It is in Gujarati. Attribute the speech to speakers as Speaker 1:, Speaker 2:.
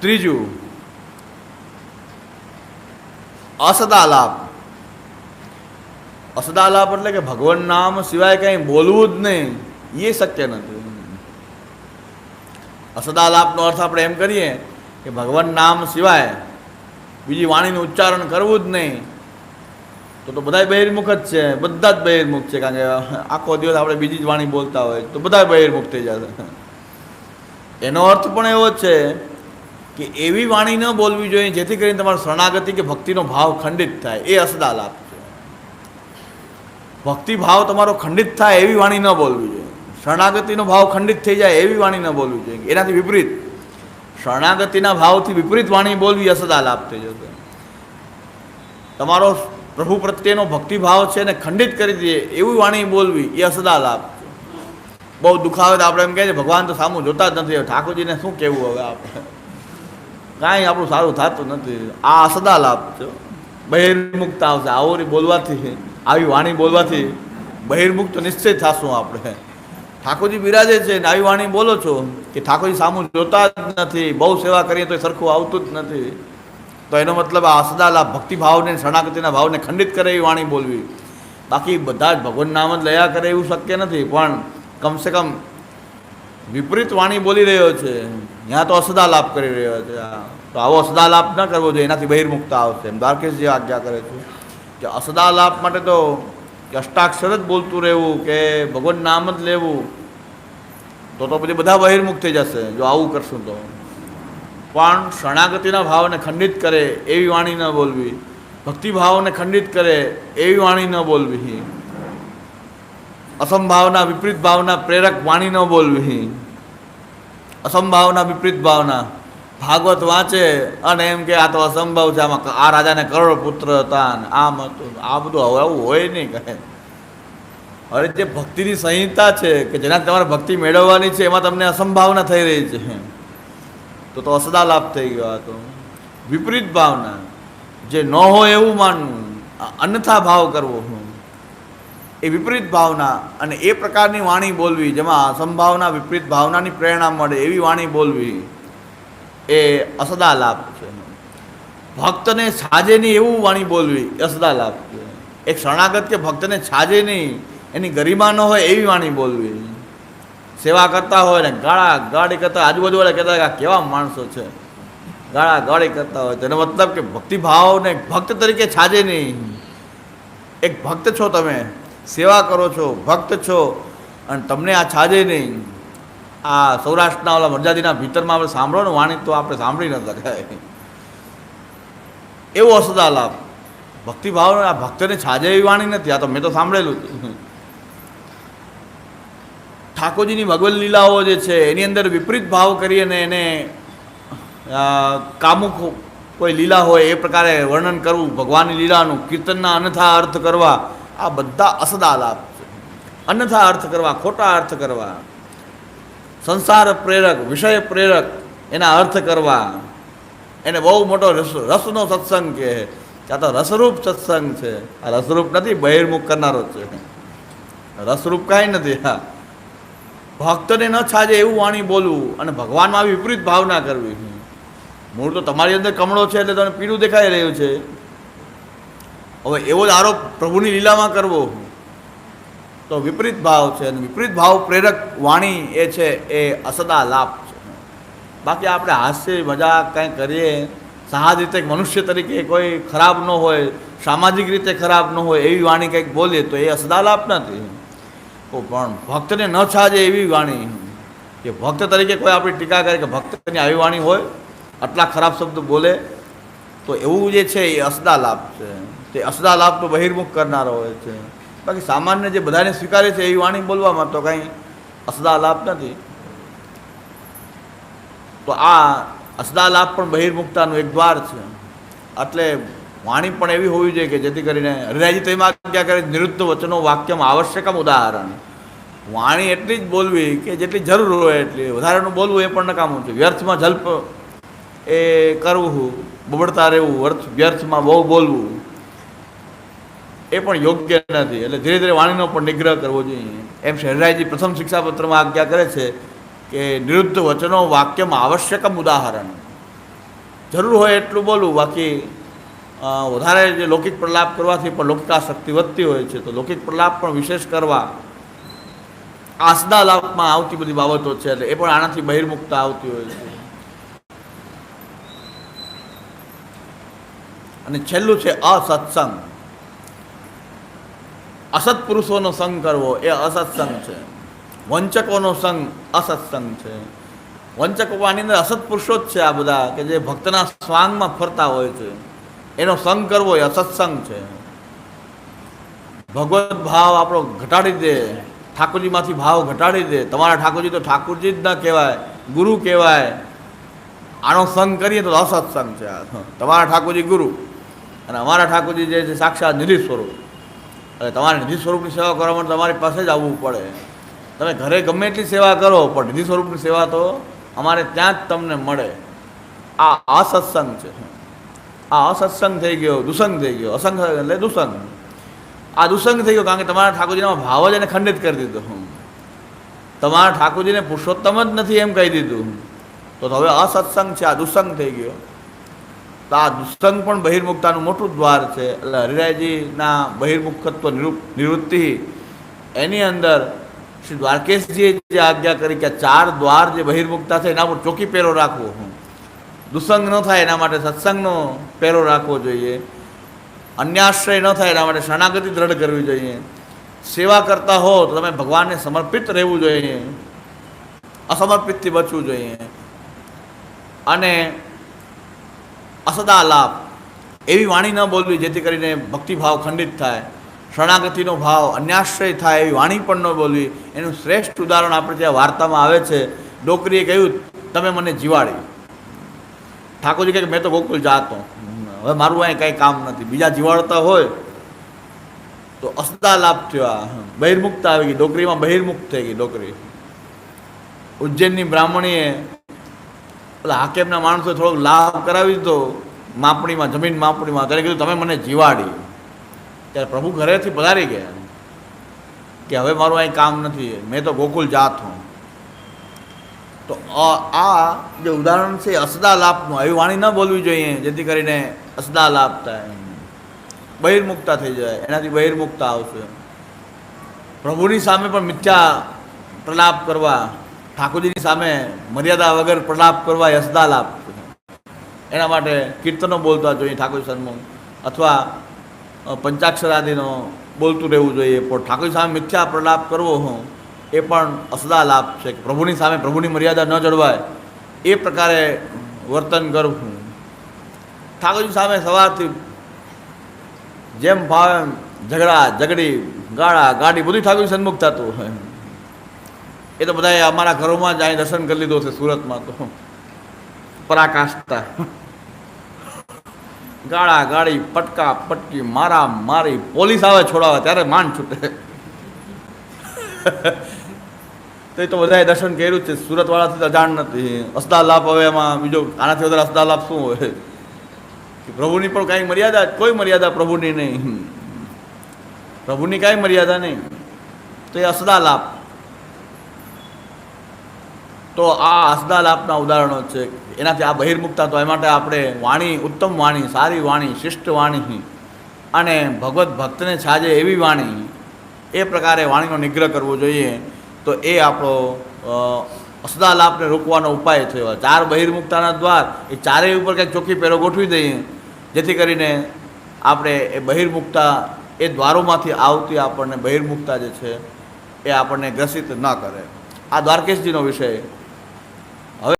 Speaker 1: ત્રીજું, અસદાલાપ. અસદાલાપ એટલે કે ભગવાન નામ સિવાય કંઈ બોલવું જ નહીં, એ શક્ય નથી. અસદાલાપનો અર્થ આપણે એમ કરીએ કે ભગવાન નામ સિવાય બીજી વાણીનું ઉચ્ચારણ કરવું જ નહીં, તો બધા બહિર્મુખ જ છે. બધા જ બહિર્મુખ છે, કારણ કે આખો દિવસ આપણે બીજી જ વાણી બોલતા હોય તો બધા બહિર્મુખ થઈ જશે. એનો અર્થ પણ એવો છે કે એવી વાણી ન બોલવી જોઈએ જેથી કરીને તમારો શરણાગતિ કે ભક્તિનો ભાવ ખંડિત થાય. એ અસદાલાપ છે. ભક્તિ ભાવ તમારો ખંડિત થાય એવી વાણી ન બોલવી જોઈએ. શરણાગતિનો ભાવ ખંડિત થઈ જાય એવી વાણી ન બોલવી જોઈએ. એનાથી વિપરીત શરણાગતિના ભાવથી વિપરીત વાણી બોલવી અસદાલાપ થઈ જશે. તમારો પ્રભુ પ્રત્યેનો ભક્તિભાવ છે એને ખંડિત કરી દે એવી વાણી બોલવી એ અસદાલાપ. બહુ દુખાવે તો આપણે એમ કહે છે ભગવાન તો સામું જોતા જ નથી, ઠાકોરજીને શું કહેવું હવે આપણે, કાંઈ આપણું સારું થતું નથી. આ અસદાલાપ છે. બહિર્મુખતા આવશે. આવું બોલવાથી, આવી વાણી બોલવાથી બહિર્મુખ તો નિશ્ચય થશું આપણે. ઠાકોરજી બિરાજે છે ને આવી વાણી બોલો છો કે ઠાકોરજી સામું જોતા જ નથી, બહુ સેવા કરીએ તો સરખું આવતું જ નથી, તો એનો મતલબ આ અસદાલાપ ભક્તિભાવને શરણાગતિના ભાવને ખંડિત કરે એવી વાણી બોલવી. બાકી બધા જ ભગવાન નામ જ લયા કરે એવું શક્ય નથી, પણ કમસે કમ વિપરીત વાણી બોલી રહ્યો છે ત્યાં તો અસદાલાપ કરી રહ્યો છે. તો આવો અસદાલાપ ન કરવો જોઈએ, એનાથી બહિર્મુખતા આવશે. એમ દ્વારકેશજી આજ્ઞા કરે છે કે અસદાલાપ માટે તો કે અષ્ટાક્ષર જ બોલતું રહેવું કે ભગવાન નામ જ લેવું, તો પછી બધા બહિર્મુખ થઈ જશે જો આવું કરશું તો. પણ શરણાગતિના ભાવને ખંડિત કરે એવી વાણી ન બોલવી, ભક્તિભાવને ખંડિત કરે એવી વાણી ન બોલવી, અસંભાવના વિપરીત ભાવના પ્રેરક વાણી ન બોલવી. અસંભાવના વિપરીત ભાવના, ભાગવત વાંચે અને એમ કે આ તો અસંભવ છે, આમાં આ રાજાને કરોડ પુત્ર હતા ને આમ હતું, આ બધું હવે આવું હોય નહીં કહે. હવે જે ભક્તિની સંહિતા છે કે જેના તમારે ભક્તિ મેળવવાની છે એમાં તમને અસંભાવના થઈ રહી છે, તો અસદાલાપ થઈ ગયો હતો. વિપરીત ભાવના, જે ન હોય એવું માનવું, અન્યથા ભાવ કરવો, એ વિપરીત ભાવના અને એ પ્રકારની વાણી બોલવી જેમાં અસંભાવના વિપરીત ભાવનાની પ્રેરણા મળે એવી વાણી બોલવી એ અસદાલાપ છે. ભક્તને છાજે નહીં એવું વાણી બોલવી અસદાલાપ છે. એક શરણાગત કે ભક્તને છાજે નહીં, એની ગરિમા ન હોય એવી વાણી બોલવી. સેવા કરતા હોય ને ગાળા ગાળી કરતા આજુબાજુવાળા કહેતા કે આ કેવા માણસો છે, ગાળા ગાળી કરતા હોય, તેનો મતલબ કે ભક્તિભાવને ભક્ત તરીકે છાજે નહીં. એક ભક્ત છો, તમે સેવા કરો છો, ભક્ત છો, અને તમને આ છાજે નહીં. આ સૌરાષ્ટ્રના ઓલા મરજાદીના ભીતરમાં આપણે સાંભળો ને વાણી તો આપણે સાંભળી ન શકાય એવો અસદાલાપ. ભક્તિભાવ આ ભક્તને છાજે એવી વાણી નથી. આ તો મેં તો સાંભળેલું હતું. ઠાકોરજીની ભગવન લીલાઓ જે છે એની અંદર વિપરીત ભાવ કરીએ ને એને કામુક કોઈ લીલા હોય એ પ્રકારે વર્ણન કરવું, ભગવાનની લીલાનું કીર્તનના અન્યથા અર્થ કરવા, આ બધા અસદાલાપ છે. અન્યથા અર્થ કરવા, ખોટા અર્થ કરવા, સંસાર પ્રેરક, વિષય પ્રેરક એના અર્થ કરવા, એને બહુ મોટો રસનો સત્સંગ કહે. આ તો રસરૂપ સત્સંગ છે. આ રસરૂપ નથી, બહિર્મુખ કરનારો છે. રસરૂપ કાંઈ નથી. હા, ભક્તને ન છાજે એવું વાણી બોલવું અને ભગવાનમાં વિપરીત ભાવના કરવી. મૂળ તો તમારી અંદર કમળો છે એટલે તમને પીળું દેખાઈ રહ્યું છે. હવે એવો જ આરોપ પ્રભુની લીલામાં કરવો તો વિપરીત ભાવ છે. અને વિપરીત ભાવ પ્રેરક વાણી એ છે એ અસદાલાપ છે. બાકી આપણે હાસ્ય મજાક કંઈ કરીએ, સહજ રીતે મનુષ્ય તરીકે કોઈ ખરાબ ન હોય, સામાજિક રીતે ખરાબ ન હોય એવી વાણી કંઈક બોલીએ તો એ અસદાલાપ નથી. પણ ભક્તને ન છાજે એવી વાણી, કે ભક્ત તરીકે કોઈ આપણી ટીકા કરે કે ભક્તની આવી વાણી હોય, આટલા ખરાબ શબ્દ બોલે, તો એવું જે છે એ અસદાલાપ છે. તે અસદાલાપ તો બહિર્મુખ કરનારો હોય છે. બાકી સામાન્ય જે બધાને સ્વીકારે છે એવી વાણી બોલવામાં તો કંઈ અસદાલાપ નથી. તો આ અસદાલાપ પણ બહિર્મુખતાનું એક દ્વાર છે. એટલે વાણી પણ એવી હોવી જોઈએ કે જેથી કરીને હરિરાયજી તો એમાં ક્યાં કરે, નિરુદ્ધ વચનો વાક્યમાં આવશ્યકમ ઉદાહરણ. વાણી એટલી જ બોલવી કે જેટલી જરૂર હોય એટલી, વધારાનું બોલવું એ પણ નકામું છે. વ્યર્થમાં જલ્પ એ કરવું, બબડતા રહેવું, વ્યર્થમાં બહુ બોલવું એ પણ યોગ્ય નથી. એટલે ધીરે ધીરે વાણીનો પણ નિગ્રહ કરવો જોઈએ. એમ હરિરાયજી પ્રથમ શિક્ષાપત્રમાં આજ્ઞા કરે છે કે નિરુદ્ધ વચનો વાક્યમાં આવશ્યકમ ઉદાહરણ. જરૂર હોય એટલું બોલવું, બાકી વધારે જે લૌકિક પ્રલાપ કરવાથી પણ લૌકિકાશક્તિ વધતી હોય છે, તો લૌકિક પ્રલાપ પણ વિશેષ કરવા આસદાલાપમાં આવતી બધી બાબતો છે, એટલે એ પણ આનાથી બહિર્મુક્તા આવતી હોય છે. અને છેલ્લું છે અસત્સંગ. અસત્પુરુષોનો સંગ કરવો એ અસત્સંગ છે. વંચકોનો સંગ અસત્સંગ છે. વંચકોની અંદર અસત્પુરુષો જ છે આ બધા, કે જે ભક્તના સ્વાંગમાં ફરતા હોય છે, એનો સંગ કરવો એ અસત્સંગ છે. ભગવત ભાવ આપણો ઘટાડી દે, ઠાકોરજીમાંથી ભાવ ઘટાડી દે. તમારા ઠાકોરજી તો ઠાકોરજી જ ન કહેવાય, ગુરુ કહેવાય. આનો સંગ કરીએ તો અસત્સંગ છે. તમારા ઠાકોરજી ગુરુ અને અમારા ઠાકોરજી જે છે સાક્ષાત નિધિ સ્વરૂપ. એટલે તમારે નિધિ સ્વરૂપની સેવા કરવા માટે તમારી પાસે જ આવવું પડે. તમે ઘરે ગમે એટલી સેવા કરો, પણ નિધિ સ્વરૂપની સેવા તો અમારે ત્યાં જ તમને મળે. આ અસત્સંગ છે. આ અસત્સંગ થઈ ગયો, દુસંગ થઈ ગયો. અસંગ એટલે દુસંગ. આ દુસંગ થઈ ગયો કારણ કે તમારા ઠાકોરજીના ભાવ જ એને ખંડિત કરી દીધો. તમારા ઠાકોરજીને પુરુષોત્તમ જ નથી એમ કહી દીધું, તો હવે અસત્સંગ છે, આ દુસંગ થઈ ગયો. તો આ દુસંગ પણ બહિર્મુક્તાનું મોટું દ્વાર છે. એટલે હરિરાયજીના બહિર્મુખત્વ નિવૃત્તિ એની અંદર શ્રી દ્વારકેશજીએ જે આજ્ઞા કરી કે 4 દ્વાર જે બહિર્મુક્તા છે એના પર ચોકી પહેરો રાખવો, દુસંગ ન થાય એના માટે સત્સંગનો પહેરો રાખવો જોઈએ. અન્યાશ્રય ન થાય એના માટે શરણાગતિ દ્રઢ કરવી જોઈએ. સેવા કરતા હો તો તમે ભગવાનને સમર્પિત રહેવું જોઈએ, અસમર્પિતથી બચવું જોઈએ. અને અસદાલાપ એવી વાણી ન બોલવી જેથી કરીને ભક્તિભાવ ખંડિત થાય, શરણાગતિનો ભાવ અન્યાશ્રય થાય એવી વાણી પણ ન બોલવી. એનું શ્રેષ્ઠ ઉદાહરણ આપણે ત્યાં વાર્તામાં આવે છે. ડોકરીએ કહ્યું તમે મને જીવાડી. ઠાકોરજી કહે કે મેં તો ગોકુલ જાતો, હવે મારું અહીં કંઈ કામ નથી. બીજા જીવાડતા હોય તો અસદાલાપ થયો, બહિર્મુક્ત આવી ગઈ. ડોકરીમાં બહિર્મુક્ત થઈ ગઈ ડોકરી. ઉજ્જૈનની બ્રાહ્મણીએ પેલા હાકેમના માણસોએ થોડોક લાભ કરાવી દીધો માપણીમાં, જમીન માપણીમાં. ત્યારે કીધું તમે મને જીવાડી. ત્યારે પ્રભુ ઘરેથી પધારી ગયા કે હવે મારું અહીં કામ નથી, મેં તો ગોકુલ જાત હું. તો આ જે ઉદાહરણ છે અસદાલાપનું, એવી વાણી ન બોલવી જોઈએ જેથી કરીને અસદાલાપ થાય, બહિર્મુક્તા થઈ જાય. એનાથી બહિર્મુક્તા આવશે. પ્રભુની સામે પણ મિથ્યા પ્રલાપ કરવા, ઠાકોરજીની સામે મર્યાદા વગર પ્રલાપ કરવા એ અસદાલાપ. એના માટે કીર્તનો બોલતા જોઈએ ઠાકોરજી સન્મુખ, અથવા પંચાક્ષરાદિનો બોલતું રહેવું જોઈએ. પણ ઠાકોરજી સામે મિથ્યા પ્રલાપ કરવો એ પણ અસદાલાપ છે. પ્રભુની સામે પ્રભુની મર્યાદા ન જળવાય એ પ્રકારે વર્તન કરવું. ઠાકોરજી સામે સવારથી જેમ ભાવે ઝઘડા ઝઘડી, ગાળા ગાડી બધું ઠાકોરજી સન્મુખ થતું હોય. એ તો બધાએ અમારા ઘરોમાં જ અહીં દર્શન કરી લીધો છે સુરતમાં. તો પરાકાષ્ઠા, ગાળા ગાળી, પટકા પટકી, મારા મારી, પોલીસ આવે છોડાવે ત્યારે માંડ છૂટે. તો એ તો બધાએ દર્શન કર્યું જ છે. સુરતવાળાથી તો જાણ નથી. અસદાલાપ હવે એમાં બીજો આનાથી વધારે અસદાલાપ શું હોય? પ્રભુની પણ કાંઈ મર્યાદા, કોઈ મર્યાદા પ્રભુની નહીં, પ્રભુની કાંઈ મર્યાદા નહીં. તો એ અસદાલાપ. તો આ અસદાલાપના ઉદાહરણો છે. એનાથી આ બહિર્મુક્તા. તો એ માટે આપણે વાણી, ઉત્તમ વાણી, સારી વાણી, શિષ્ટ વાણી અને ભગવત ભક્તને છાજે એવી વાણી, એ પ્રકારે વાણીનો નિગ્રહ કરવો જોઈએ. તો એ આપણો અસદાલાપને રોકવાનો ઉપાય થયો. 4 બહિર્મુક્તાના દ્વાર, એ ચારેય ઉપર કંઈક ચોખ્ખી પહેરો ગોઠવી દઈએ જેથી કરીને આપણે એ બહિર્મુક્તા, એ દ્વારોમાંથી આવતી આપણને બહિર્મુક્તા જે છે એ આપણને ગ્રસિત ન કરે. આ દ્વારકેશજીનો વિષય.